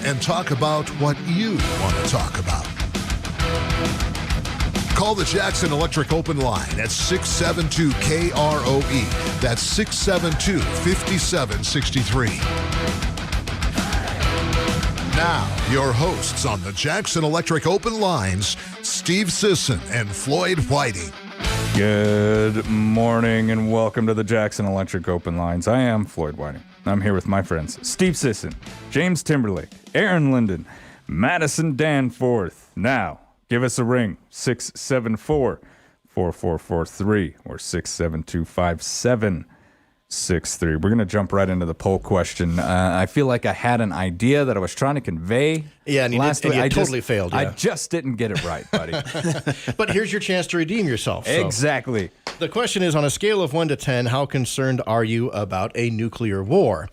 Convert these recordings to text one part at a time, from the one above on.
and talk about what you want to talk about. Call the Jackson Electric Open Line at 672-KROE. That's 672-5763. Now, your hosts on the Jackson Electric Open Lines, Steve Sisson and Floyd Whiting. Good morning and welcome to the Jackson Electric Open Lines. I am Floyd Whiting. I'm here with my friends Steve Sisson, James Timberlake, Aaron Linden, Madison Danforth. Now, give us a ring, 674-4443 or 672-5763. We're going to jump right into the poll question. I feel like I had an idea that I was trying to convey. Yeah, and you totally failed. Yeah. I just didn't get it right, buddy. But here's your chance to redeem yourself. So. Exactly. The question is, on a scale of 1 to 10, how concerned are you about a nuclear war?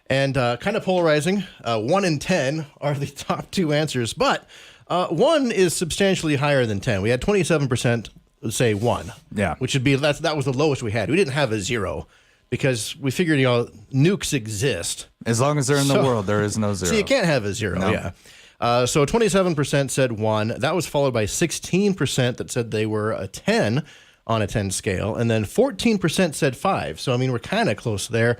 And kind of polarizing, 1 and 10 are the top two answers, but 1 is substantially higher than 10. We had 27% say 1. Yeah. Which would be, that was the lowest we had. We didn't have a 0 because we figured, nukes exist. As long as they're in the world, there is no 0. So you can't have a 0, No. yeah. So 27% said 1. That was followed by 16% that said they were a 10 on a 10 scale. And then 14% said 5. So, we're kind of close there.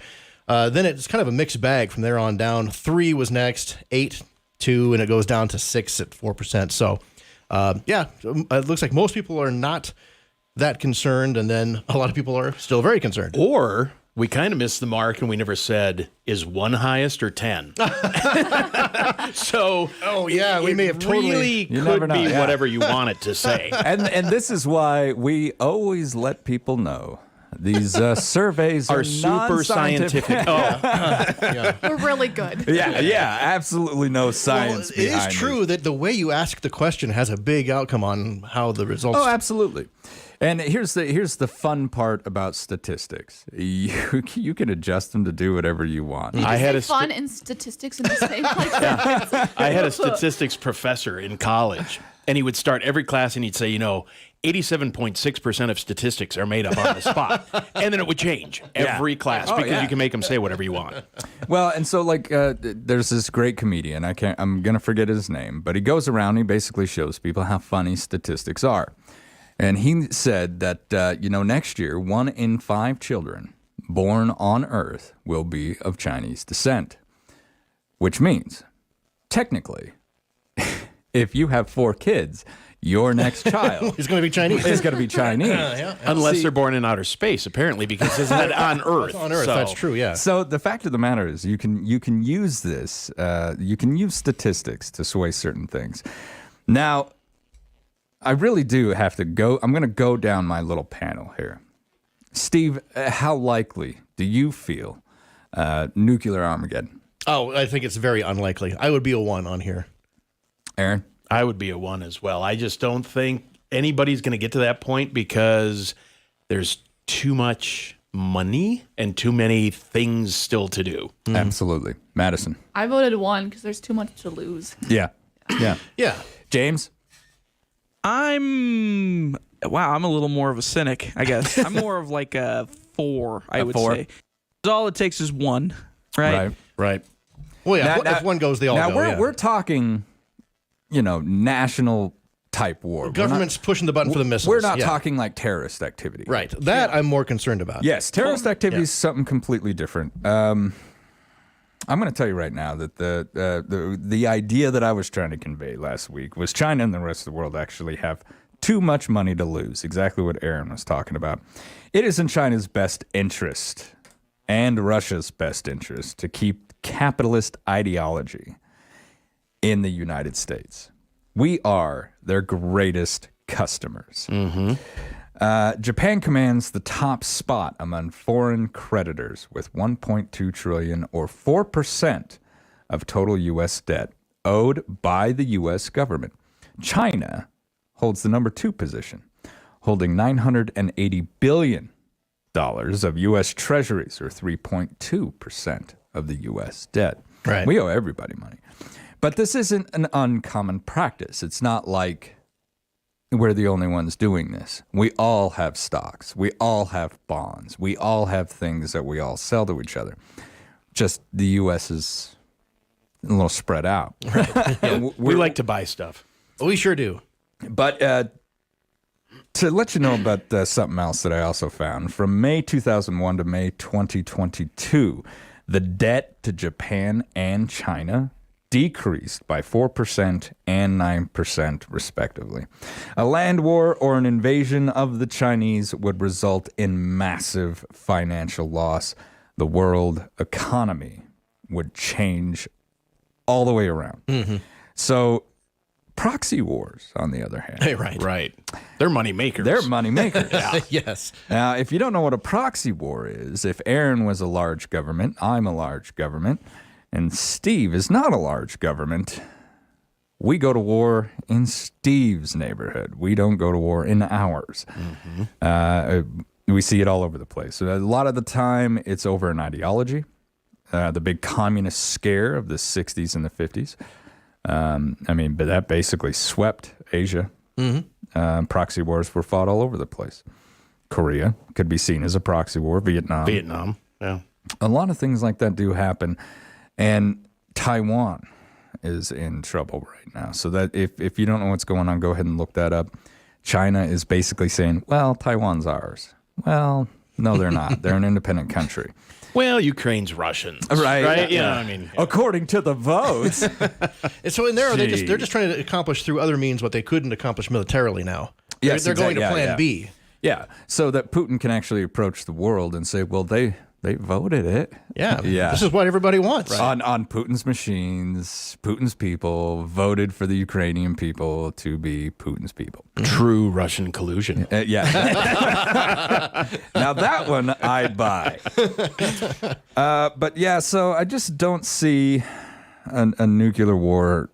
Then it's kind of a mixed bag from there on down. 3 was next, 8, 2, and it goes down to 6 at 4%. So, it looks like most people are not that concerned, and then a lot of people are still very concerned. Or we kind of missed the mark and we never said, is 1 highest or 10? So, we may have really could be whatever you want it to say. And this is why we always let people know these surveys are super scientific. We're really good. Yeah, absolutely no science It is behind true that the way you ask the question has a big outcome on how the results. Oh, absolutely. And here's the fun part about statistics. You can adjust them to do whatever you want. I had fun and statistics in the same place. I had a statistics professor in college, and he would start every class and he'd say, 87.6% of statistics are made up on the spot. And then it would change every class because you can make them say whatever you want. Well, and so there's this great comedian. I'm going to forget his name, but he goes around, he basically shows people how funny statistics are. And he said that, next year, 1 in 5 children born on Earth will be of Chinese descent, which means, technically, if you have 4 kids, your next child is going to be Chinese. Unless they're born in outer space, apparently, because isn't it on Earth? On Earth, that's true, yeah. So the fact of the matter is you can use this, you can use statistics to sway certain things. Now, I really do have to go. I'm going to go down my little panel here. Steve, how likely do you feel nuclear Armageddon? Oh, I think it's very unlikely. I would be a 1 on here. Aaron? I would be a 1 as well. I just don't think anybody's going to get to that point because there's too much money and too many things still to do. Absolutely. Madison? I voted 1 because there's too much to lose. Yeah. Yeah. James? I'm a little more of a cynic, I guess. I'm more of like a 4, I would 4? say. All it takes is 1, right? Right. Well, yeah, if one goes, they all go. Now, we're talking, national type war. Government's pushing the button for the missiles. We're not talking like terrorist activity. Right. That I'm more concerned about. Yes, terrorist activity is something completely different. I'm going to tell you right now that the idea that I was trying to convey last week was China and the rest of the world actually have too much money to lose, exactly what Aaron was talking about. It is in China's best interest and Russia's best interest to keep capitalist ideology in the United States. We are their greatest customers. Mm-hmm. Japan commands the top spot among foreign creditors with $1.2 trillion or 4% of total U.S. debt owed by the U.S. government. China holds the number 2 position, holding $980 billion of U.S. treasuries, or 3.2% of the U.S. debt. Right. We owe everybody money. But this isn't an uncommon practice. It's not like we're the only ones doing this. We all have stocks. We all have bonds. We all have things that we all sell to each other. Just the U.S. is a little spread out. We like to buy stuff. We sure do. But to let you know about something else that I also found, from May 2001 to May 2022, the debt to Japan and China decreased by 4% and 9%, respectively. A land war or an invasion of the Chinese would result in massive financial loss. The world economy would change all the way around. So, proxy wars, on the other hand. Hey, right. Right. They're money makers. They're money makers. Yes. Now, if you don't know what a proxy war is, if Aaron was a large government, I'm a large government, and Steve is not a large government, we go to war in Steve's neighborhood. We don't go to war in ours. We see it all over the place. A lot of the time, it's over an ideology. The big communist scare of the 60s and the 50s. But that basically swept Asia. Proxy wars were fought all over the place. Korea could be seen as a proxy war. Vietnam. Yeah. A lot of things like that do happen. And Taiwan is in trouble right now. So that if you don't know what's going on, go ahead and look that up. China is basically saying, well, Taiwan's ours. Well, no, they're not. They're an independent country. Well, Ukraine's Russians. Right. Yeah. According to the votes. And so in there, they're just trying to accomplish through other means what they couldn't accomplish militarily now. Yes, they're going to exactly. Plan B. Yeah, so that Putin can actually approach the world and say, well, they voted it. Yeah. Yeah. This is what everybody wants. On Putin's machines, Putin's people voted for the Ukrainian people to be Putin's people. True Russian collusion. Yeah. Now that one I'd buy. But yeah, so I just don't see a nuclear war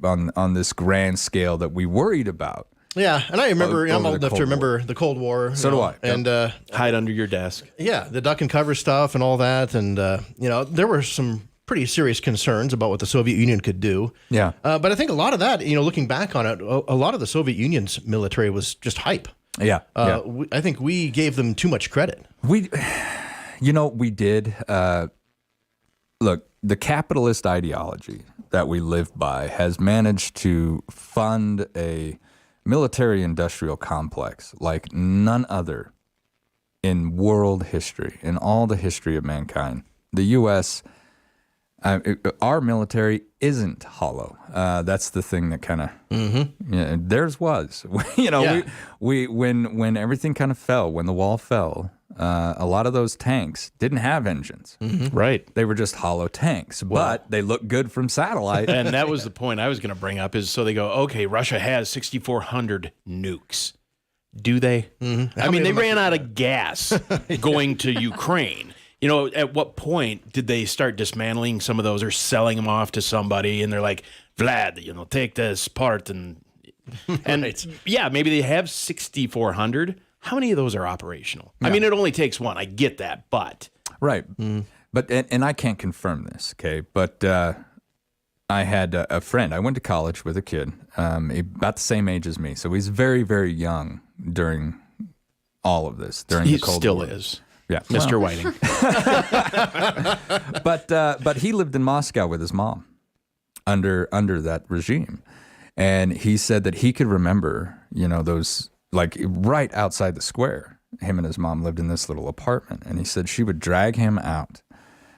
on this grand scale that we worried about. Yeah, and I remember, I'm Over old the enough to Cold remember the Cold War. So do I. And Hide under your desk. yeah, the duck and cover stuff and all that. And, there were some pretty serious concerns about what the Soviet Union could do. Yeah. But I think a lot of that, looking back on it, a lot of the Soviet Union's military was just hype. Yeah. I think we gave them too much credit. We did. Look, the capitalist ideology that we live by has managed to fund a military-industrial complex like none other in world history, in all the history of mankind. The U.S., our military isn't hollow. That's the thing that kind of theirs was. We when everything kind of fell, when the wall fell, a lot of those tanks didn't have engines. Right. They were just hollow tanks, but they look good from satellite. And that was the point I was going to bring up is so they go, okay, Russia has 6,400 nukes. Do they? I mean, they ran out of gas going to Ukraine. At what point did they start dismantling some of those or selling them off to somebody? And they're like, Vlad, take this part. And yeah, maybe they have 6,400. How many of those are operational? Yeah. I mean, it only takes one. I get that, but. Right. But, and I can't confirm this, okay? But I had a friend. I went to college with a kid about the same age as me. So he's very, very young during all of this, during the Cold War. He still is. Yeah, Mr. Whiting. But he lived in Moscow with his mom under that regime, and he said that he could remember, those like right outside the square. Him and his mom lived in this little apartment, and he said she would drag him out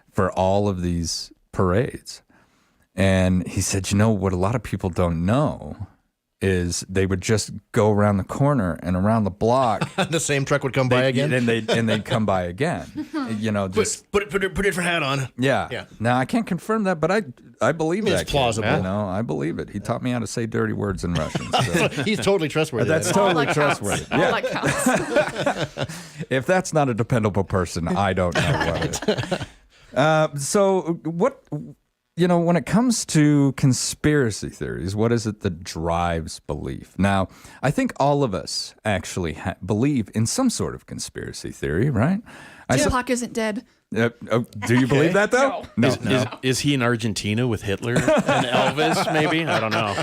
for all of these parades, and he said, what a lot of people don't know is they would just go around the corner and around the block. The same truck would come by again? And they'd come by again. Just put a different hat on. yeah. Now, I can't confirm that, but I believe that. It's plausible. I believe it. He taught me how to say dirty words in Russian. So. He's totally trustworthy. That's then. totally All that trustworthy. counts. All that counts. If that's not a dependable person, I don't know what is. So what... when it comes to conspiracy theories, what is it that drives belief? Now, I think all of us actually believe in some sort of conspiracy theory, right? Tupac isn't dead. Do you believe that, though? No. Is he in Argentina with Hitler and Elvis, maybe? I don't know.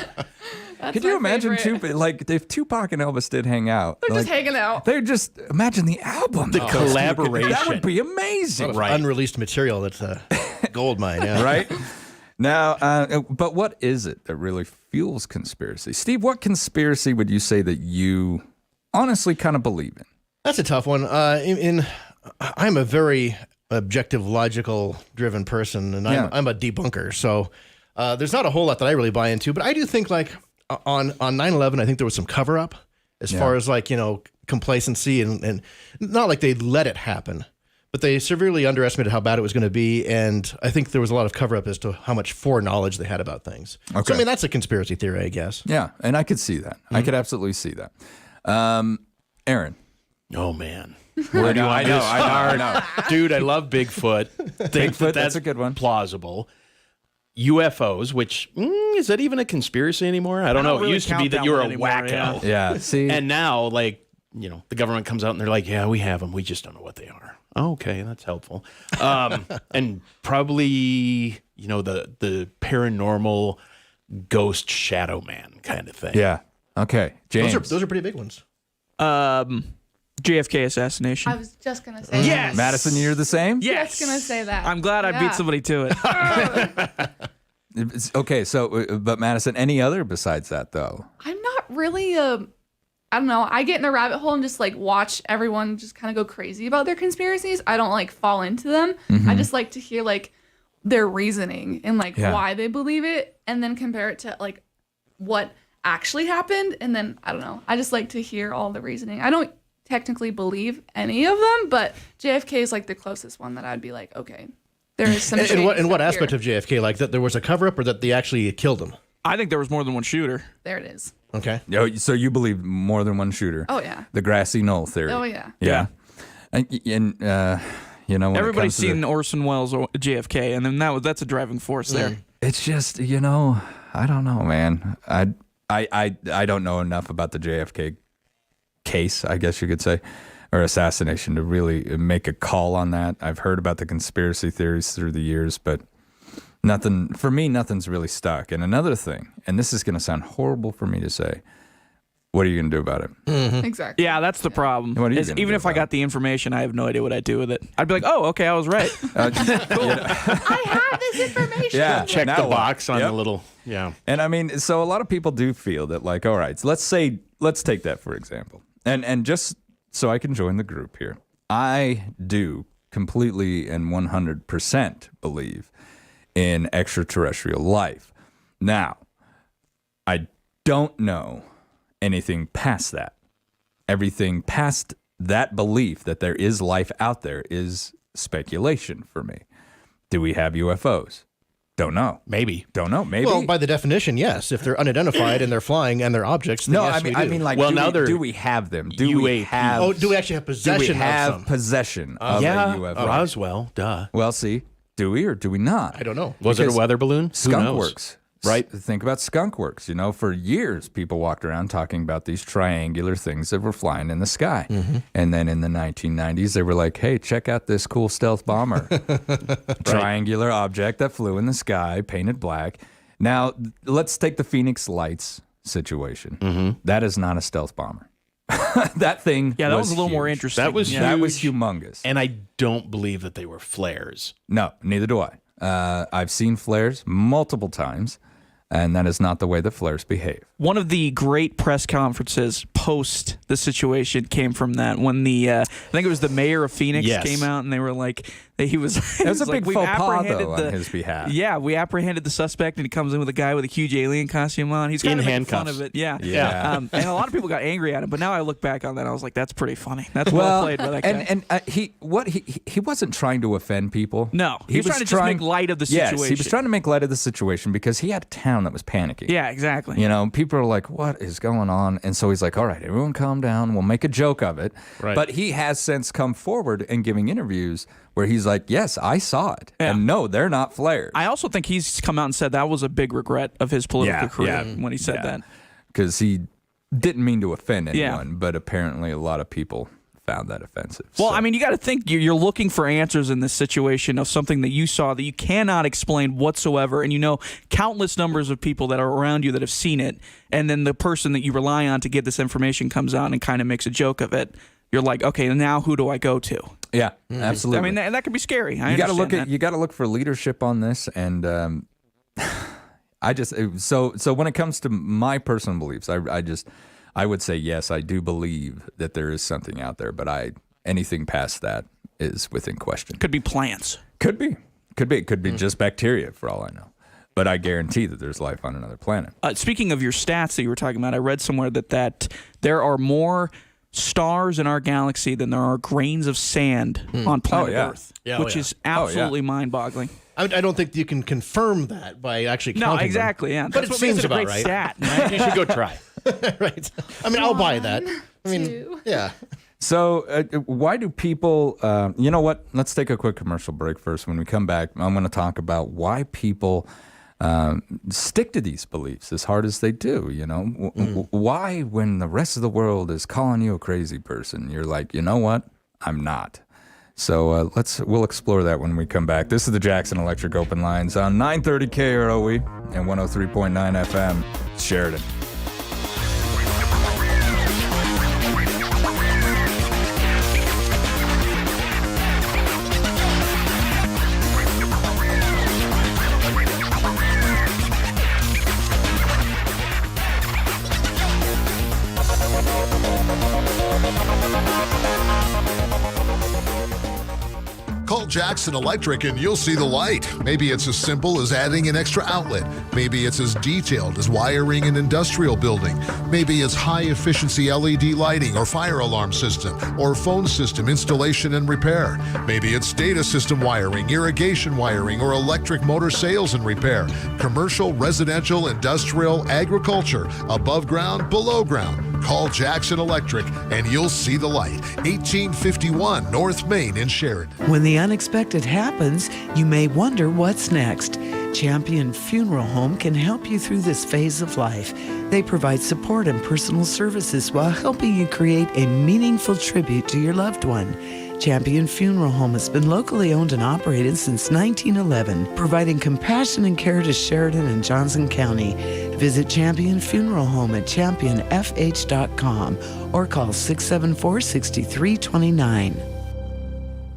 That's Could you my imagine favorite. if Tupac and Elvis did hang out? They're just hanging out. They're just, imagine the album. The collaboration. That would be amazing. Unreleased material that's a gold mine. Yeah. Right? Now, but what is it that really fuels conspiracy? Steve, what conspiracy would you say that you honestly kind of believe in? That's a tough one. I'm a very objective, logical driven person, and I'm a debunker. So there's not a whole lot that I really buy into, but I do think like on 9/11, I think there was some cover up as far as like, complacency and not like they let it happen, but they severely underestimated how bad it was going to be. And I think there was a lot of cover up as to how much foreknowledge they had about things. Okay. So, I mean, that's a conspiracy theory, I guess. Yeah, and I could see that. I could absolutely see that. Aaron. Oh man. I know. Dude, I love Bigfoot. Bigfoot, that's a good one. Plausible. UFOs, which is that even a conspiracy anymore? I don't know. really It used to be count that that you were a one anymore, wacko. Yeah, see? And now, like, the government comes out and they're like, yeah, we have them. We just don't know what they are. Oh, okay, that's helpful. And probably, the paranormal ghost shadow man kind of thing. Yeah. Okay, James. Those are pretty big ones. JFK assassination. I was just gonna say. Yes. Madison, you're the same? Yes. Just gonna say that. I'm glad I Yeah. beat somebody to it. Okay, so, but Madison, any other besides that, though? I'm not really I don't know. I get in a rabbit hole and just like watch everyone just kind of go crazy about their conspiracies. I don't like fall into them. I just like to hear like their reasoning and like why they believe it, and then compare it to like what actually happened. And then I don't know. I just like to hear all the reasoning. I don't technically believe any of them, but JFK is like the closest one that I'd be like, okay, there is some. In what aspect of JFK? Like that there was a cover up, or that they actually killed him? I think there was more than one shooter. There it is. Okay. So you believe more than one shooter? Oh yeah. The grassy knoll theory. Oh yeah. Yeah. And when Everybody's it comes to seen Orson Welles or JFK, and then that's a driving force there. it's just, I don't know, man. I don't know enough about the JFK case, I guess you could say, or assassination to really make a call on that. I've heard about the conspiracy theories through the years, but nothing's really stuck. And another thing, and this is going to sound horrible for me to say, what are you going to do about it? Exactly. Yeah, that's the problem. What are you Is gonna even do if I about got the information, I have no idea what I'd do with it. I'd be like, oh, okay, I was right. I have this information. Yeah. Check Now the what? box on Yep. the little, yeah. And I mean, so a lot of people do feel that, like, all right, so let's take that for example. And just so I can join the group here, I do completely and 100% believe in extraterrestrial life. Now, I don't know anything past that. Everything past that belief that there is life out there is speculation for me. Do we have UFOs? Don't know. Maybe. Don't know. Maybe. Well, by the definition, yes. If they're unidentified and they're flying and they're objects, then no, yes, I mean, like, Well, now they're do we have them? Do we UAP. have? oh, do we actually have do possession we have of some? possession of Yeah, a UFO? Roswell, duh. Well, see, do we or do we not? I don't know. Was it a Because weather balloon? Who Skunk knows? Works. Right. Think about Skunk Works. For years, people walked around talking about these triangular things that were flying in the sky. And then in the 1990s, they were like, hey, check out this cool stealth bomber. Triangular object that flew in the sky, painted black. Now, let's take the Phoenix Lights situation. That is not a stealth bomber. That thing Yeah, that was a little more huge. interesting. That was yeah. That was huge. humongous. And I don't believe that they were flares. No, neither do I. I've seen flares multiple times, and that is not the way that flares behave. One of the great press conferences post the situation came from that when I think it was the mayor of Phoenix Yes. came out and they were like, he was. It was a like, big "We've faux pas, apprehended though, on his behalf. Yeah, we apprehended the suspect, and he comes in with a guy with a huge alien costume on. He's kind In of making fun handcuffs. of it. Yeah, Yeah. and a lot of people got angry at him, but now I look back on that, I was like, that's pretty funny. That's well played by that guy. He wasn't trying to offend people. No, he was trying to just make light of the situation. Yes, he was trying to make light of the situation because he had a town that was panicking. Yeah, exactly. People are like, what is going on? And so he's like, all right, everyone calm down. We'll make a joke of it. Right. But he has since come forward and giving interviews where he's like, yes, I saw it. Yeah. And no, they're not flares. I also think he's come out and said that was a big regret of his political career when he said that. Because he didn't mean to offend Yeah. anyone, but apparently a lot of people found that offensive. Well, So- I mean, you got to think you're looking for answers in this situation of something that you saw that you cannot explain whatsoever, and countless numbers of people that are around you that have seen it, and then the person that you rely on to get this information comes out and kind of makes a joke of it. You're like, okay, now who do I go to? yeah, absolutely. I mean, that could be scary. You got to look for leadership on this, and So when it comes to my personal beliefs, I would say yes, I do believe that there is something out there, but anything past that is within question. Could be plants. Could be just bacteria for all I know. But I guarantee that there's life on another planet. Speaking of your stats that you were talking about, I read somewhere that there are more stars in our galaxy than there are grains of sand on planet Earth, which is absolutely mind-boggling. I don't think you can confirm that by actually counting them. Exactly, yeah. But That's it what seems makes it a about great right. stat, right? You should go try. Right. I mean, I'll buy that. I mean, 2. yeah. So why do people, you know what? Let's take a quick commercial break first. When we come back, I'm going to talk about why people stick to these beliefs as hard as they do. You know, why, when the rest of the world is calling you a crazy person, you're like, you know what? I'm not. So we'll explore that when we come back. This is the Jackson Electric Open Lines on 930 KROE and 103.9 FM, Sheridan. Call Jackson Electric and you'll see the light. Maybe it's as simple as adding an extra outlet. Maybe it's as detailed as wiring an industrial building. Maybe it's high-efficiency LED lighting or fire alarm system or phone system installation and repair. Maybe it's data system wiring, irrigation wiring, or electric motor sales and repair. Commercial, residential, industrial, agriculture, above ground, below ground. Call Jackson Electric and you'll see the light. 1851 North Main in Sheridan. When the unexpected happens, you may wonder what's next. Champion Funeral Home can help you through this phase of life. They provide support and personal services while helping you create a meaningful tribute to your loved one. Champion Funeral Home has been locally owned and operated since 1911, providing compassion and care to Sheridan and Johnson County. Visit Champion Funeral Home at championfh.com or call 674-6329.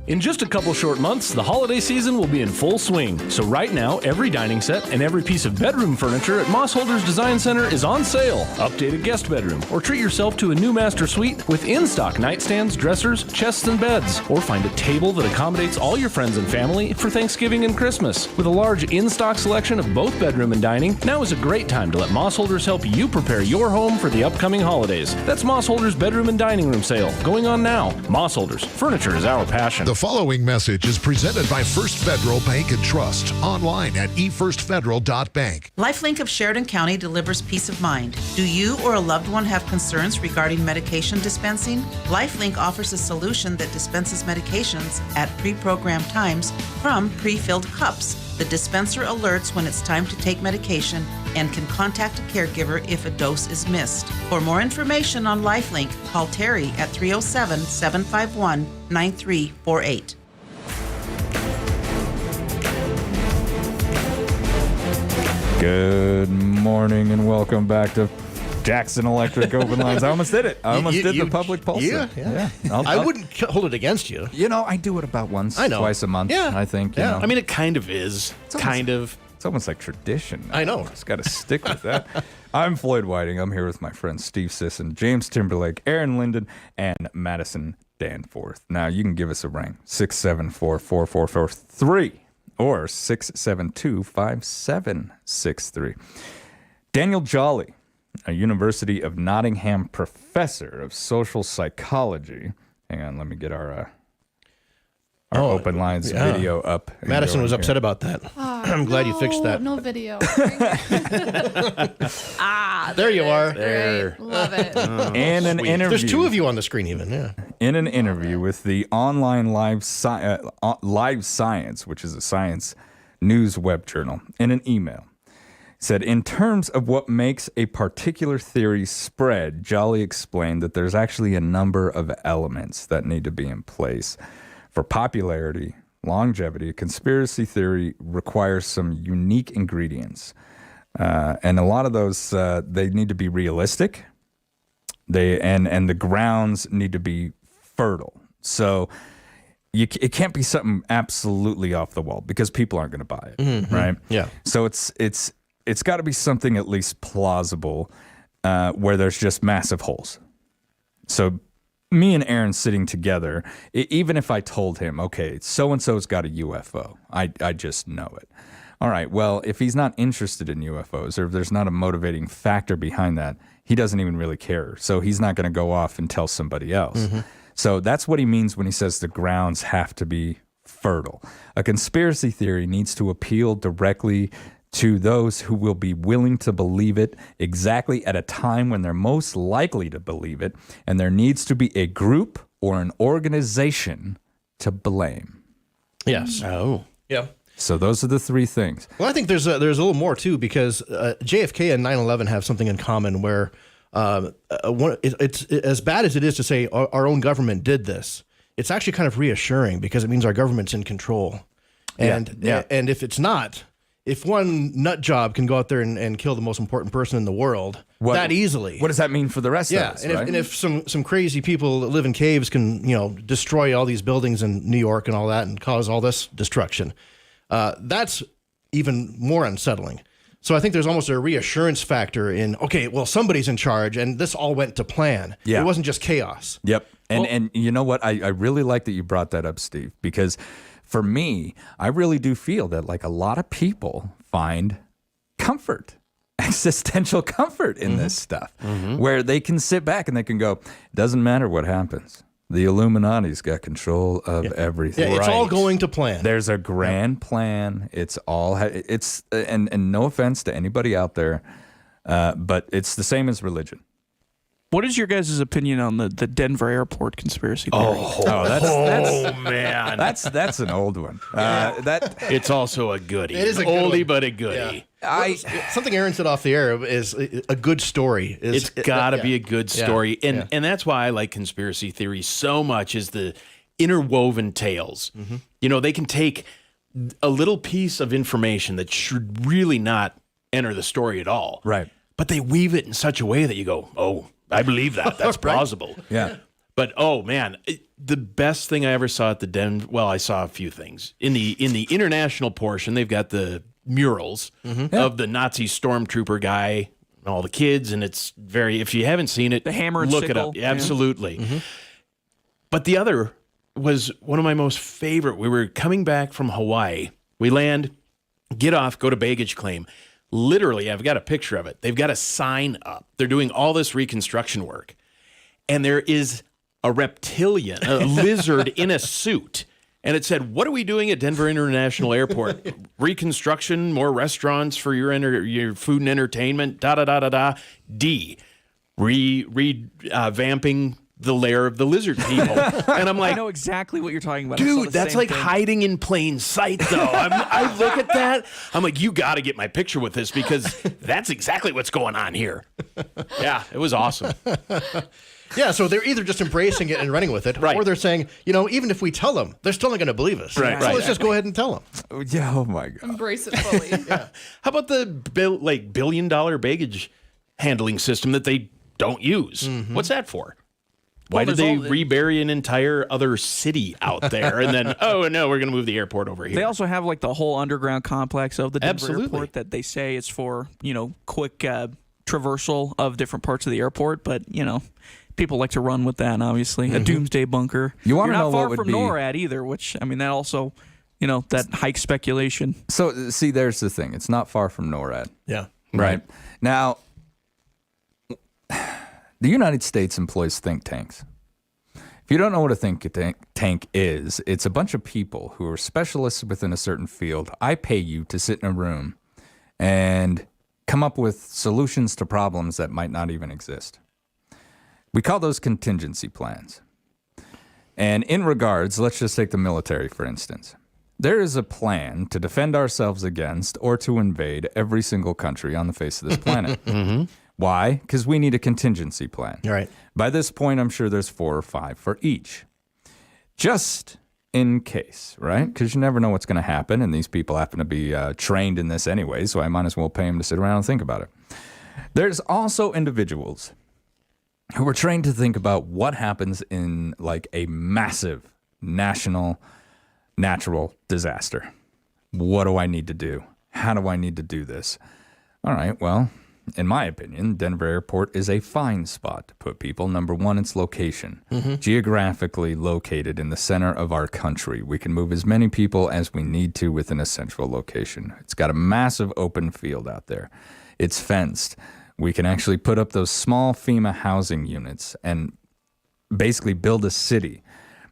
In just a couple short months, the holiday season will be in full swing. So right now, every dining set and every piece of bedroom furniture at Moss Holders Design Center is on sale. Update a guest bedroom or treat yourself to a new master suite with in-stock nightstands, dressers, chests, and beds. Or find a table that accommodates all your friends and family for Thanksgiving and Christmas. With a large in-stock selection of both bedroom and dining, now is a great time to let Moss Holders help you prepare your home for the upcoming holidays. That's Moss Holders Bedroom and Dining Room Sale, going on now. Moss Holders, furniture is our passion. The following message is presented by First Federal Bank and Trust. Online at efirstfederal.bank. LifeLink of Sheridan County delivers peace of mind. Do you or a loved one have concerns regarding medication dispensing? LifeLink offers a solution that dispenses medications at pre-programmed times from pre-filled cups. The dispenser alerts when it's time to take medication and can contact a caregiver if a dose is missed. For more information on LifeLink, call Terry at 307-751-9348. Good morning and welcome back to Jackson Electric Open Lines. I almost did it. I almost did the public pulse. Yeah. I wouldn't hold it against you. You know, I do it about once, twice a month. Yeah. I think. You Yeah. know. I mean, it kind of is. It's almost like tradition. I know. Just got to stick with that. I'm Floyd Whiting. I'm here with my friends Steve Sisson, James Timberlake, Aaron Linden, and Madison Danforth. Now, you can give us a ring, 674-4443 or 672-5763. Daniel Jolly, a University of Nottingham professor of social psychology. Hang on, let me get our Open Lines video up. Madison was upset about that. I'm glad you fixed that. No video. There you are. Great. Love it. In an interview, There's two of you on the screen even, yeah. in an interview with the online Live Science, which is a science news web journal, in an email, said, in terms of what makes a particular theory spread, Jolly explained that there's actually a number of elements that need to be in place. For popularity, longevity, a conspiracy theory requires some unique ingredients. And a lot of those, they need to be realistic. And the grounds need to be fertile. So it can't be something absolutely off the wall because people aren't going to buy it, right? Yeah. So it's it's got to be something at least plausible where there's just massive holes. So me and Aaron sitting together, even if I told him, okay, so-and-so's got a UFO, I just know it. All right, well, if he's not interested in UFOs or if there's not a motivating factor behind that, he doesn't even really care. So he's not going to go off and tell somebody else. So that's what he means when he says the grounds have to be fertile. A conspiracy theory needs to appeal directly to those who will be willing to believe it exactly at a time when they're most likely to believe it, and there needs to be a group or an organization to blame. Yes. Oh. Yeah. So those are the three things. Well, I think there's a little more too, because JFK and 9/11 have something in common where it's as bad as it is to say our own government did this. It's actually kind of reassuring because it means our government's in control. And and if it's not, if one nut job can go out there and kill the most important person in the world that easily, what does that mean for the rest of us? And if some crazy people that live in caves can destroy all these buildings in New York and all that and cause all this destruction, that's even more unsettling. So I think there's almost a reassurance factor in, okay, well, somebody's in charge, and this all went to plan. Yeah. It wasn't just chaos. Yep. And you know what? I really like that you brought that up, Steve, because for me, I really do feel that like a lot of people find comfort, existential comfort in this stuff, where they can sit back and they can go, it doesn't matter what happens. The Illuminati's got control of everything. Yeah, it's all going to plan. There's a grand plan. It's all, and no offense to anybody out there, but it's the same as religion. What is your guys' opinion on the Denver airport conspiracy theory? Man. That's an old one. It's also a goodie. It is a good oldie one. but a goodie. Something Aaron said off the air is a good story. It's got to be a good story. And that's why I like conspiracy theories so much, is the interwoven tales. They can take a little piece of information that should really not enter the story at all. Right. But they weave it in such a way that you go, oh, I believe that. That's plausible. Yeah. But oh man, the best thing I ever saw at the Denver. Well, I saw a few things in the international portion. They've got the murals of the Nazi stormtrooper guy and all the kids, and it's very. If you haven't seen it, The hammer and look sickle. it up. Absolutely. But the other was one of my most favorite. We were coming back from Hawaii. We land, get off, go to baggage claim. Literally, I've got a picture of it. They've got a sign up. They're doing all this reconstruction work. And there is a reptilian, a lizard in a suit. And it said, what are we doing at Denver International Airport? Reconstruction, more restaurants for your food and entertainment, da-da-da-da-da. D, revamping the lair of the lizard people. And I'm like, I know exactly what you're talking about. I saw dude, the that's same like thing. hiding in plain sight, though. I look at that. I'm like, you got to get my picture with this, because that's exactly what's going on here. Yeah, it was awesome. Yeah, so they're either just embracing it and running with it, Right. or they're saying, even if we tell them, they're still not going to believe us. Right, So right. let's just go ahead and tell them. Yeah. Oh my God. Embrace it fully. How about the billion-dollar baggage handling system that they don't use? What's that for? Why did they rebury an entire other city out there and then, oh, no, we're going to move the airport over here? They also have like the whole underground complex of the Denver Absolutely. airport that they say is for, quick traversal of different parts of the airport. But, people like to run with that, obviously. A doomsday bunker. You wanna You're know not far what would from be- NORAD either, which, that also, that hike speculation. So see, there's the thing. It's not far from NORAD. Yeah. Right. Now, the United States employs think tanks. If you don't know what a think tank is, it's a bunch of people who are specialists within a certain field. I pay you to sit in a room and come up with solutions to problems that might not even exist. We call those contingency plans. And in regards, let's just take the military, for instance. There is a plan to defend ourselves against or to invade every single country on the face of this planet. Why? Because we need a contingency plan. Right. By this point, I'm sure there's 4 or 5 for each. Just in case, right? Because you never know what's going to happen, and these people happen to be trained in this anyway, so I might as well pay them to sit around and think about it. There's also individuals who are trained to think about what happens in like a massive national natural disaster. What do I need to do? How do I need to do this? All right, well, in my opinion, Denver Airport is a fine spot to put people. Number one, its location. Geographically located in the center of our country. We can move as many people as we need to within a central location. It's got a massive open field out there. It's fenced. We can actually put up those small FEMA housing units and basically build a city.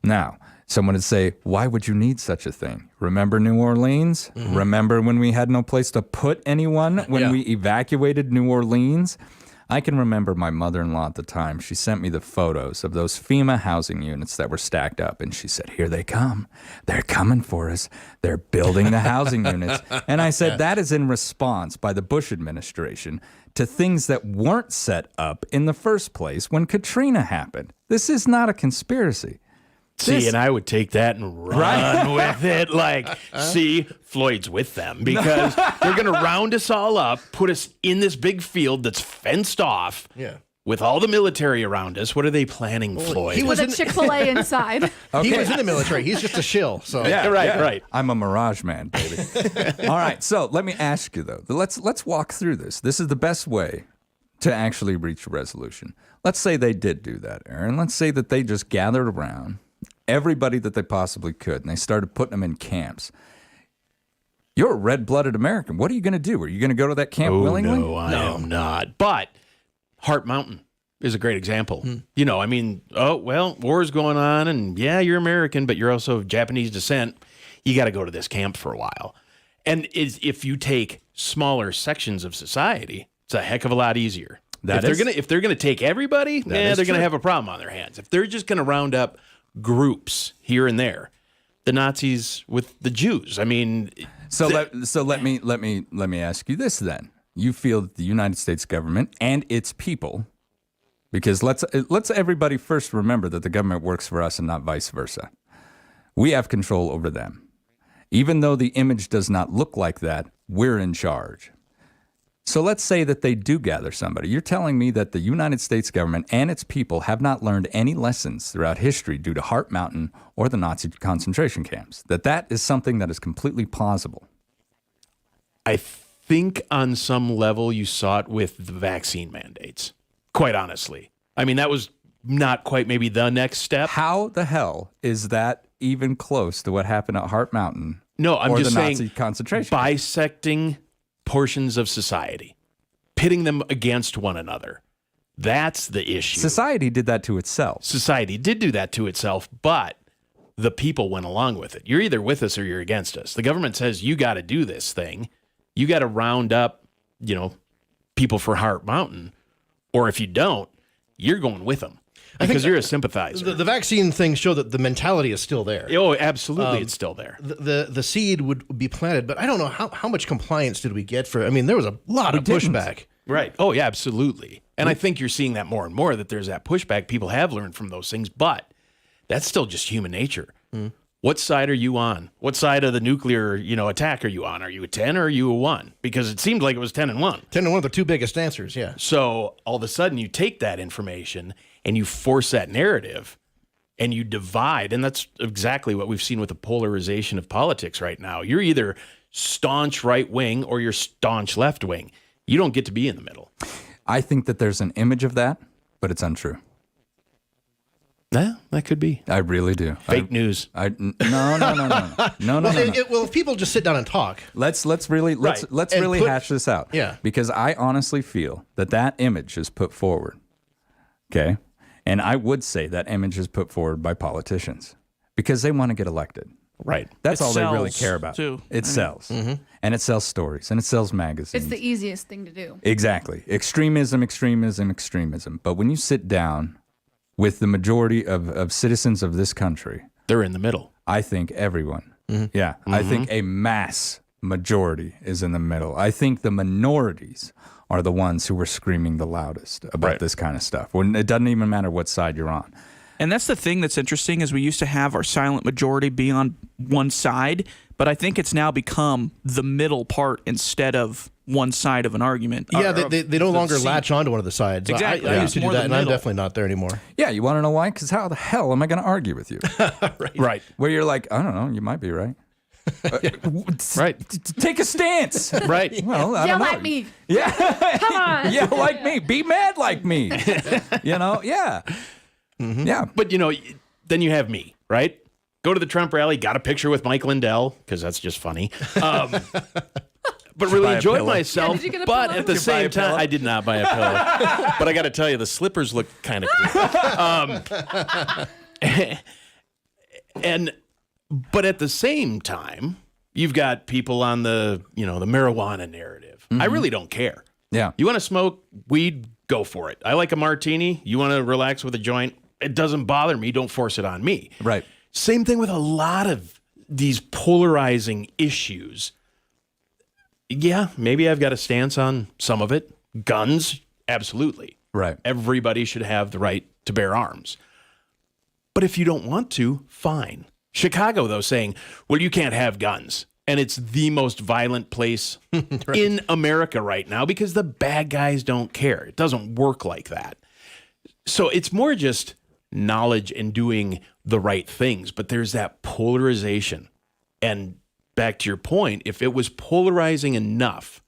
Now, someone would say, why would you need such a thing? Remember New Orleans? Remember when we had no place to put anyone when we evacuated New Orleans? I can remember my mother-in-law at the time. She sent me the photos of those FEMA housing units that were stacked up, and she said, here they come. They're coming for us. They're building the housing units. And I said, that is in response by the Bush administration to things that weren't set up in the first place when Katrina happened. This is not a conspiracy. See, and I would take that and run with it. Like, see, Floyd's with them because they're going to round us all up, put us in this big field that's fenced off with all the military around us. What are they planning, Floyd? He was With a Chick-fil-A inside. He was in the military. He's just a shill. So right. I'm a Mirage man, baby. All right, so let me ask you, though. Let's walk through this. This is the best way to actually reach a resolution. Let's say they did do that, Aaron. Let's say that they just gathered around everybody that they possibly could, and they started putting them in camps. You're a red-blooded American. What are you going to do? Are you going to go to that camp willingly? No, I am not. But Heart Mountain is a great example. You know, I mean, war's going on, and yeah, you're American, but you're also of Japanese descent. You got to go to this camp for a while. And if you take smaller sections of society, it's a heck of a lot easier. If they're gonna take everybody, they're gonna have a problem on their hands. If they're just gonna round up groups here and there, the Nazis with the Jews. I mean, let me ask you this then. You feel that the United States government and its people, because let's everybody first remember that the government works for us and not vice versa. We have control over them. Even though the image does not look like that, we're in charge. So let's say that they do gather somebody. You're telling me that the United States government and its people have not learned any lessons throughout history due to Heart Mountain or the Nazi concentration camps, that is something that is completely plausible. I think on some level you saw it with the vaccine mandates, quite honestly. I mean, that was not quite maybe the next step. How the hell is that even close to what happened at Heart Mountain? No, I'm or just the saying Nazi concentration camp? Bisecting portions of society, pitting them against one another. That's the issue. Society did that to itself. Society did do that to itself, but the people went along with it. You're either with us or you're against us. The government says you got to do this thing. You got to round up, people for Heart Mountain, or if you don't, you're going with them because you're a sympathizer. The vaccine things show that the mentality is still there. Oh, absolutely, it's still there. The seed would be planted, but I don't know how much compliance did we get for. I mean, there was a lot of pushback. Right. Oh, yeah, absolutely. And I think you're seeing that more and more, that there's that pushback. People have learned from those things, but that's still just human nature. What side are you on? What side of the nuclear, attack are you on? Are you a 10 or are you a 1? Because it seemed like it was 10 and 1. 10 and 1 are the two biggest answers, yeah. So all of a sudden you take that information and you force that narrative and you divide. And that's exactly what we've seen with the polarization of politics right now. You're either staunch right wing or you're staunch left wing. You don't get to be in the middle. I think that there's an image of that, but it's untrue. Yeah, that could be. I really do. Fake news. No. Well, if people just sit down and talk, let's really hash this out. Yeah. Because I honestly feel that image is put forward. Okay. And I would say that image is put forward by politicians because they want to get elected. Right. That's all they really sells, care about. too. It sells. And it sells stories and it sells magazines. It's the easiest thing to do. Exactly. Extremism. But when you sit down with the majority of citizens of this country, they're in the middle. I think everyone. Yeah. I think a mass majority is in the middle. I think the minorities are the ones who are screaming the loudest about this kind of stuff. When it doesn't even matter what side you're on. And that's the thing that's interesting is we used to have our silent majority be on one side, but I think it's now become the middle part instead of one side of an argument. Yeah, they no longer latch onto one of the sides. Exactly. I used to do More that, the and I'm middle. definitely not there anymore. Yeah, you want to know why? Because how the hell am I going to argue with you? Right. Where you're like, I don't know, you might be right. Right. Take a stance. Right. Well, I Yell don't know. at me. Yeah. Come on. Yell like me. Be mad like me. Yeah. Yeah. But, then you have me, right? Go to the Trump rally, got a picture with Mike Lindell, because that's just funny. But really buy a enjoyed pillow? myself. Yeah, did you get a but pillow? at the Did you buy same a time, pillow? I did not buy a pillow. But I got to tell you, the slippers look kind of cool. But at the same time, you've got people on the marijuana narrative. I really don't care. Yeah. You want to smoke weed? Go for it. I like a martini. You want to relax with a joint? It doesn't bother me. Don't force it on me. Right. Same thing with a lot of these polarizing issues. Yeah, maybe I've got a stance on some of it. Guns, absolutely. Right. Everybody should have the right to bear arms. But if you don't want to, fine. Chicago, though, saying, well, you can't have guns. And it's the most violent place in America right now because the bad guys don't care. It doesn't work like that. So it's more just knowledge and doing the right things. But there's that polarization. And back to your point, if it was polarizing enough,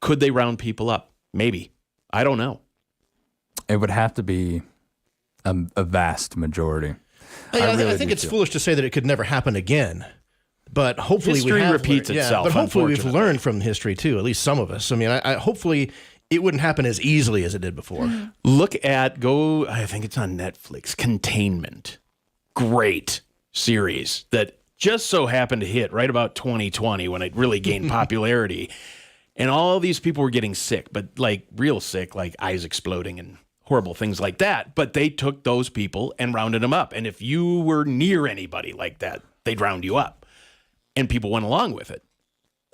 could they round people up? Maybe. I don't know. It would have to be a vast majority. I think it's foolish to say that it could never happen again. But hopefully History we have repeats learned. itself, But hopefully we've unfortunately. learned from history too. At least some of us. I mean, I hopefully it wouldn't happen as easily as it did before. Look at I think it's on Netflix, Containment. Great series that just so happened to hit right about 2020 when it really gained popularity. And all these people were getting sick, but like real sick, like eyes exploding and horrible things like that. But they took those people and rounded them up. And if you were near anybody like that, they'd round you up. And people went along with it.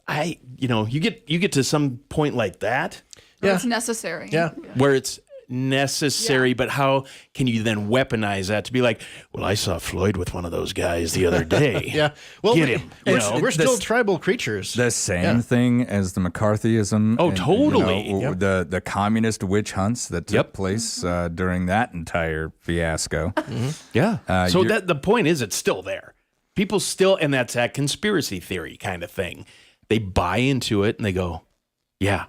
You get to some point like that Yeah. It's necessary. Yeah. where it's necessary, but how can you then weaponize that to be like, well, I saw Floyd with one of those guys the other day. Yeah. Well, Get him. we're still this- tribal creatures. The same thing as the McCarthyism. Oh, and, totally. The communist witch hunts that took Yep. place during that entire fiasco. Yeah. So you're- the point is, it's still there. People still, and that's that conspiracy theory kind of thing. They buy into it and they go, yeah,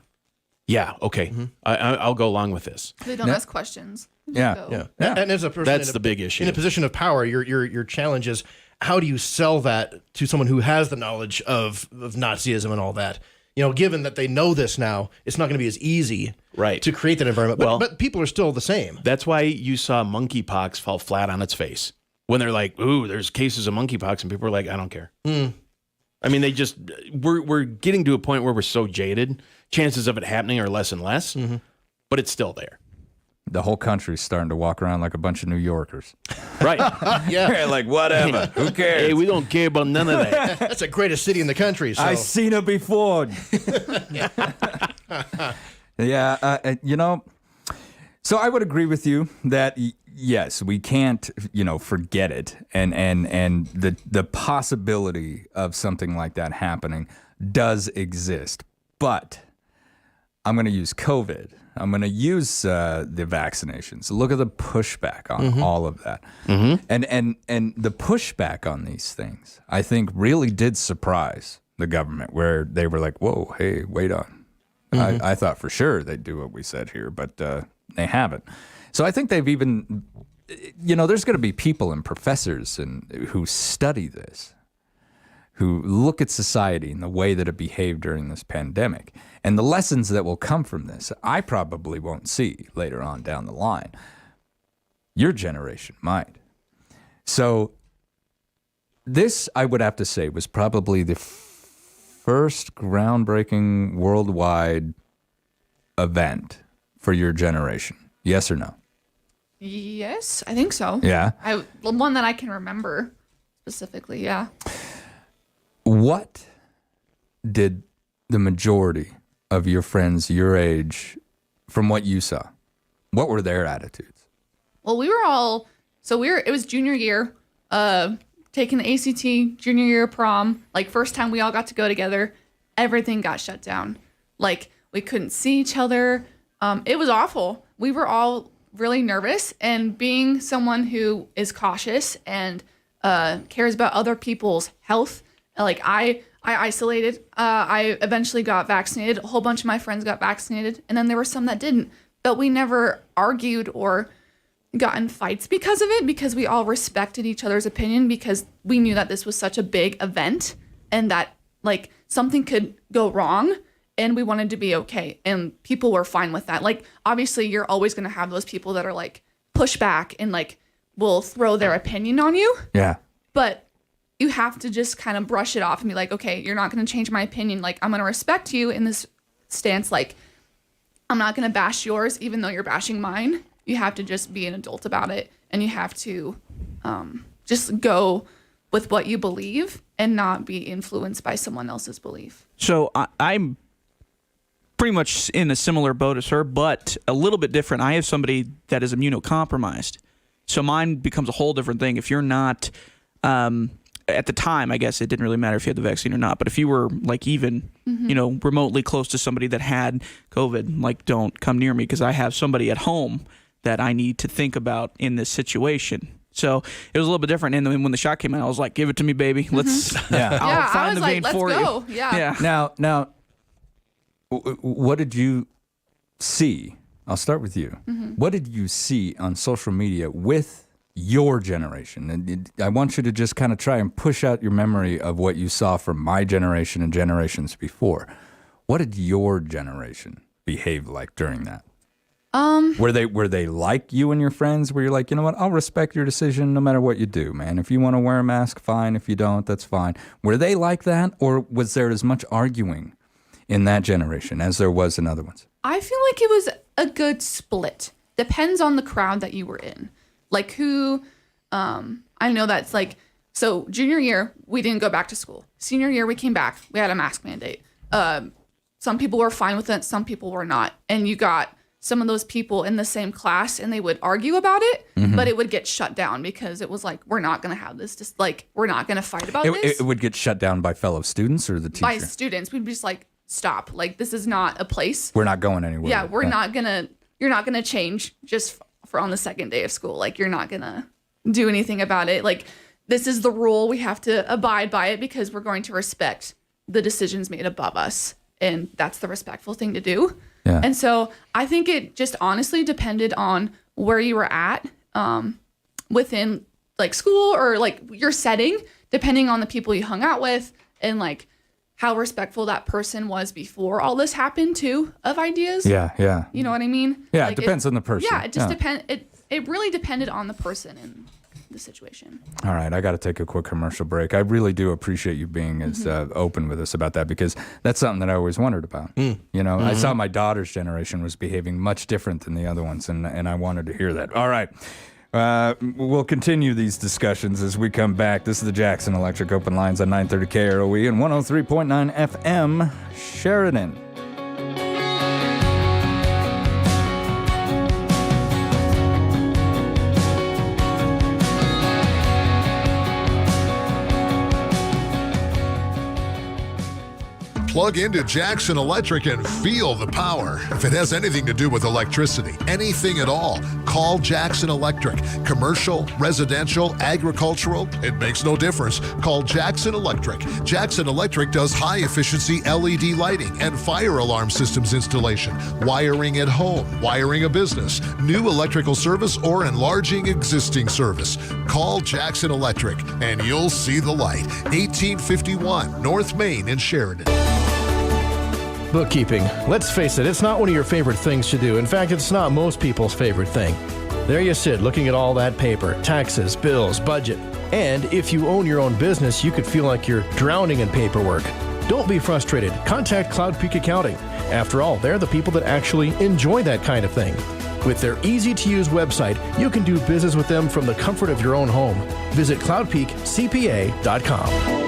okay, I'll go along with this. They don't ask questions. They just Yeah. go. Yeah. And as a person That's in a- the big issue. in a position of power, your challenge is how do you sell that to someone who has the knowledge of Nazism and all that? Given that they know this now, it's not going to be as easy Right. to create that environment. Well- But people are still the same. That's why you saw monkeypox fall flat on its face when they're like, "Ooh, there's cases of monkeypox," and people are like, "I don't care." I mean, we're getting to a point where we're so jaded. Chances of it happening are less and less, but it's still there. The whole country's starting to walk around like a bunch of New Yorkers. Right. Yeah. Like, whatever. Who cares? Hey, we don't care about none of that. That's the greatest city in the country. So. I seen her before. Yeah, so I would agree with you that yes, we can't, forget it, and the possibility of something like that happening does exist. But I'm going to use COVID. I'm going to use the vaccinations. Look at the pushback on all of that, and the pushback on these things, I think, really did surprise the government, where they were like, "Whoa, hey, wait on." I thought for sure they'd do what we said here, but they haven't. So I think they've even, there's going to be people and professors who study this, who look at society and the way that it behaved during this pandemic. And the lessons that will come from this, I probably won't see later on down the line. Your generation might. So this, I would have to say, was probably the first groundbreaking worldwide event for your generation. Yes or no? Yes, I think so. Yeah. The one that I can remember specifically. Yeah. What did the majority of your friends your age, from what you saw, what were their attitudes? Well, it was junior year, taking the ACT, junior year prom, like first time we all got to go together, everything got shut down. Like we couldn't see each other. It was awful. We were all really nervous, and being someone who is cautious and cares about other people's health Like I isolated. I eventually got vaccinated. A whole bunch of my friends got vaccinated, and then there were some that didn't. But we never argued or got in fights because of it, because we all respected each other's opinion, because we knew that this was such a big event and that like something could go wrong, and we wanted to be okay, and people were fine with that. Like obviously you're always going to have those people that are like push back and like will throw their opinion on you, Yeah. but you have to just kind of brush it off and be like, okay, you're not going to change my opinion. Like I'm going to respect you in this stance. Like I'm not going to bash yours even though you're bashing mine. You have to just be an adult about it, and you have to just go with what you believe and not be influenced by someone else's belief. So I'm pretty much in a similar boat as her, but a little bit different. I have somebody that is immunocompromised. So mine becomes a whole different thing. If you're not, at the time, I guess it didn't really matter if you had the vaccine or not, but if you were like even, remotely close to somebody that had COVID, like don't come near me because I have somebody at home that I need to think about in this situation. So it was a little bit different. And then when the shot came out, I was like, give it to me, baby. Let's, Yeah. I'll Yeah, I find was the like, vein let's for go. you. Yeah. Now, what did you see? I'll start with you. What did you see on social media with your generation? And I want you to just kind of try and push out your memory of what you saw from my generation and generations before. What did your generation behave like during that? Were they like you and your friends, where you're like, you know what, I'll respect your decision no matter what you do, man. If you want to wear a mask, fine. If you don't, that's fine. Were they like that, or was there as much arguing in that generation as there was in other ones? I feel like it was a good split. Depends on the crowd that you were in. Like who, I know that's like, so junior year, we didn't go back to school. Senior year, we came back. We had a mask mandate. Some people were fine with it. Some people were not. And you got some of those people in the same class, and they would argue about it, but it would get shut down because it was like, we're not going to have this. Just like, we're not going to fight about this. It would get shut down by fellow students or the teacher? By students. We'd be just like, stop. Like, this is not a place. We're not going anywhere. Yeah, you're not going to change just for on the second day of school. Like, you're not going to do anything about it. Like, this is the rule. We have to abide by it because we're going to respect the decisions made above us. And that's the respectful thing to do. Yeah. And so I think it just honestly depended on where you were at within like school or like your setting, depending on the people you hung out with and like how respectful that person was before all this happened too of ideas. Yeah. You know what I mean? Yeah, Like, it depends on the person. Yeah, it just depend. It really depended on the person and the situation. All right, I got to take a quick commercial break. I really do appreciate you being as open with us about that, because that's something that I always wondered about. You know, I saw my daughter's generation was behaving much different than the other ones, and I wanted to hear that. All right. We'll continue these discussions as we come back. This is the Jackson Electric Open Lines on 930 KROE and 103.9 FM Sheridan. Plug into Jackson Electric and feel the power. If it has anything to do with electricity, anything at all, call Jackson Electric. Commercial, residential, agricultural, it makes no difference. Call Jackson Electric. Jackson Electric does high-efficiency LED lighting and fire alarm systems installation, wiring at home, wiring a business, new electrical service, or enlarging existing service. Call Jackson Electric and you'll see the light. 1851 North Main in Sheridan. Bookkeeping. Let's face it, it's not one of your favorite things to do. In fact, it's not most people's favorite thing. There you sit, looking at all that paper, taxes, bills, budget. And if you own your own business, you could feel like you're drowning in paperwork. Don't be frustrated. Contact Cloud Peak Accounting. After all, they're the people that actually enjoy that kind of thing. With their easy-to-use website, you can do business with them from the comfort of your own home. Visit cloudpeakcpa.com.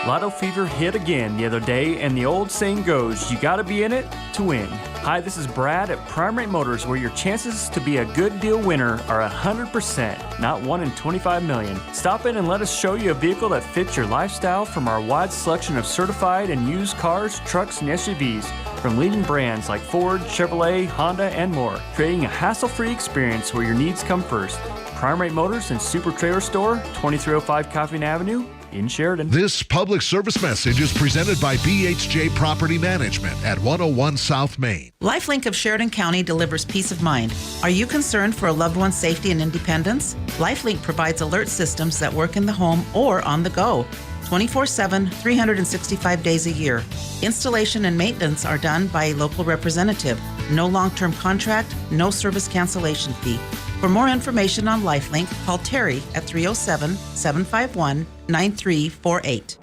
Lotto fever hit again the other day, and the old saying goes, you gotta be in it to win. Hi, this is Brad at Prime Rate Motors, where your chances to be a good deal winner are 100%, not 1 in 25 million. Stop in and let us show you a vehicle that fits your lifestyle from our wide selection of certified and used cars, trucks, and SUVs from leading brands like Ford, Chevrolet, Honda, and more, creating a hassle-free experience where your needs come first. Prime Rate Motors and Super Trailer Store, 2305 Coffin Avenue, in Sheridan. This public service message is presented by BHJ Property Management at 101 South Main. LifeLink of Sheridan County delivers peace of mind. Are you concerned for a loved one's safety and independence? LifeLink provides alert systems that work in the home or on the go, 24/7, 365 days a year. Installation and maintenance are done by a local representative. No long-term contract, no service cancellation fee. For more information on LifeLink, call Terry at 307-751-9348.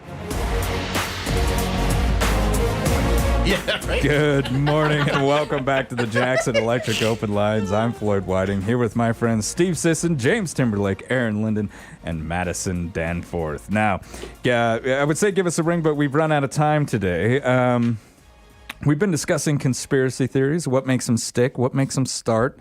Yeah, right. Good morning and welcome back to the Jackson Electric Open Lines. I'm Floyd Whiting, here with my friends Steve Sisson, James Timberlake, Aaron Linden, and Madison Danforth. Now, I would say give us a ring, but we've run out of time today. We've been discussing conspiracy theories, what makes them stick, what makes them start.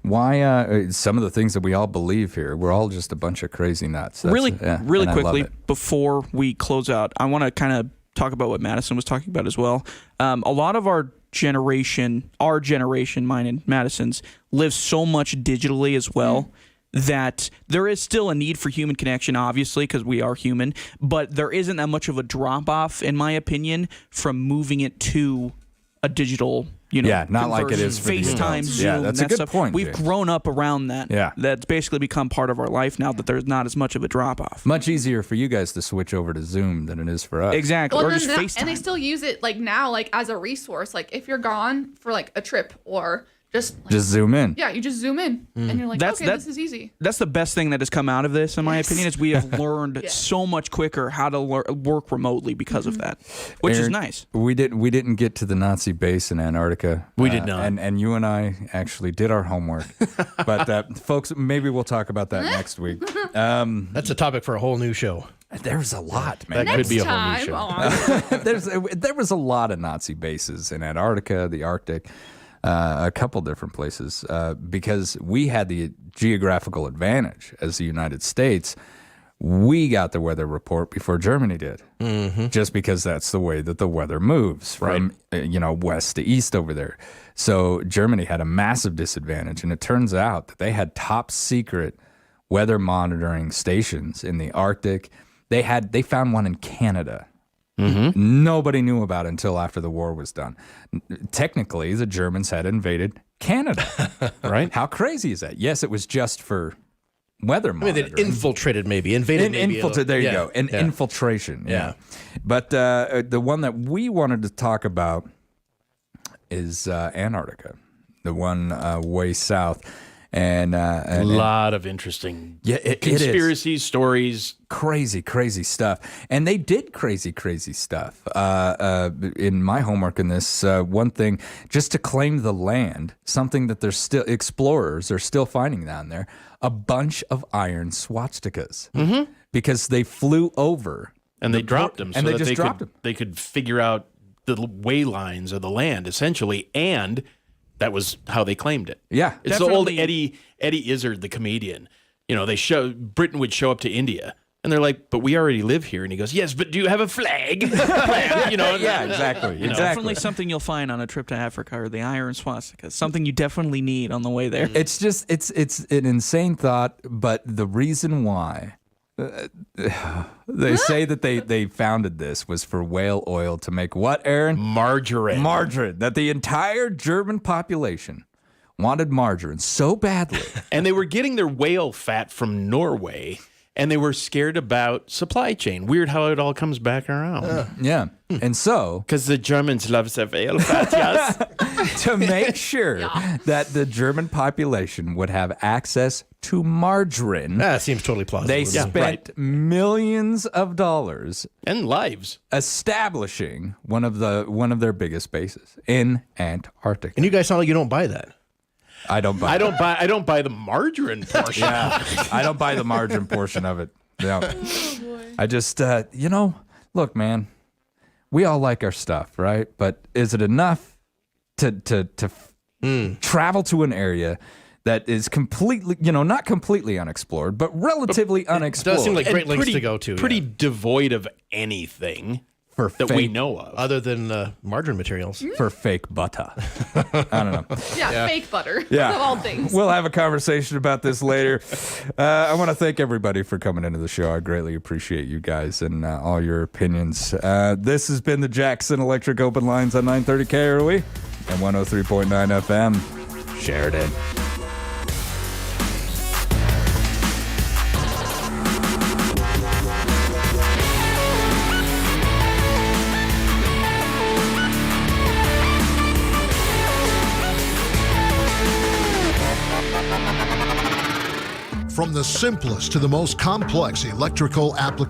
Why some of the things that we all believe here, we're all just a bunch of crazy nuts. Really and I love quickly, it. before we close out, I want to kind of talk about what Madison was talking about as well. A lot of our generation, mine and Madison's, lives so much digitally as well that there is still a need for human connection, obviously, because we are human, but there isn't that much of a drop-off, in my opinion, from moving it to a digital, not like it conversion, is for the FaceTime, adults. Zoom, Yeah, that's a that good stuff. point, We've James. grown up around that. Yeah. That's basically become part of our life now that there's not as much of a drop-off. Much easier for you guys to switch over to Zoom than it is for us. Exactly. Well, Or then just that- FaceTime. and they still use it like now, like as a resource. Like if you're gone for like a trip or just Zoom in. yeah, you just zoom in and you're like, That's- okay, that- this is easy. That's the best thing that has come out of this, in my opinion, is we have learned so much quicker how to work remotely because of that, which is Aaron, nice. We didn't get to the Nazi base in Antarctica. We did not. And you and I actually did our homework. But folks, maybe we'll talk about that next week. That's a topic for a whole new show. There's a lot, man. That could be a whole new Time show. on. There was a lot of Nazi bases in Antarctica, the Arctic, a couple different places, because we had the geographical advantage as the United States. We got the weather report before Germany did, just because that's the way that the weather moves from west to east over there. So Germany had a massive disadvantage, and it turns out that they had top secret weather monitoring stations in the Arctic. They found one in Canada. Nobody knew about it until after the war was done. Technically, the Germans had invaded Canada, right? How crazy is that? Yes, it was just for weather I mean, monitoring. they infiltrated, maybe invaded. There you go. Infiltration. Yeah. But the one that we wanted to talk about is Antarctica, the one way south. And A lot of interesting it is. conspiracies, stories. Crazy stuff. And they did crazy stuff. In my homework in this, one thing, just to claim the land, something that there's still explorers are still finding down there, a bunch of iron swastikas. Because they flew over. And they dropped them so and they that just dropped them. they could figure out the way lines of the land, essentially, and that was how they claimed it. Yeah. It's the old Definitely. Eddie Izzard, the comedian. Britain would show up to India, and they're like, "But we already live here." And he goes, "Yes, but do you have a flag?" Yeah, exactly. Definitely something you'll find on a trip to Africa, or the iron swastika. Something you definitely need on the way there. It's just it's an insane thought, but the reason why they say that they founded this was for whale oil to make what, Aaron? Margarine. Margarine. That the entire German population wanted margarine so badly. And they were getting their whale fat from Norway, and they were scared about supply chain. Weird how it all comes back around. Yeah. And so, Because the Germans love their whale fat, yes. to make sure that the German population would have access to margarine, That seems totally plausible. they to me. spent millions of dollars And lives. establishing one of their biggest bases in Antarctica. And you guys sound like you don't buy that. I don't buy. I don't buy the margarine portion. I don't buy the margin portion of it. No. I just look, man, we all like our stuff, right? But is it enough to travel to an area that is completely, not completely unexplored, but relatively unexplored? It does seem like great And links pretty, to go to. Pretty devoid of anything for that we know of. other than margarine materials. for fake butter. I don't know. Yeah, fake butter. Yeah. Of all things. We'll have a conversation about this later. I want to thank everybody for coming into the show. I greatly appreciate you guys and all your opinions. This has been the Jackson Electric Open Lines on 930 KROE and 103.9 FM. Sheridan. From the simplest to the most complex electrical applications.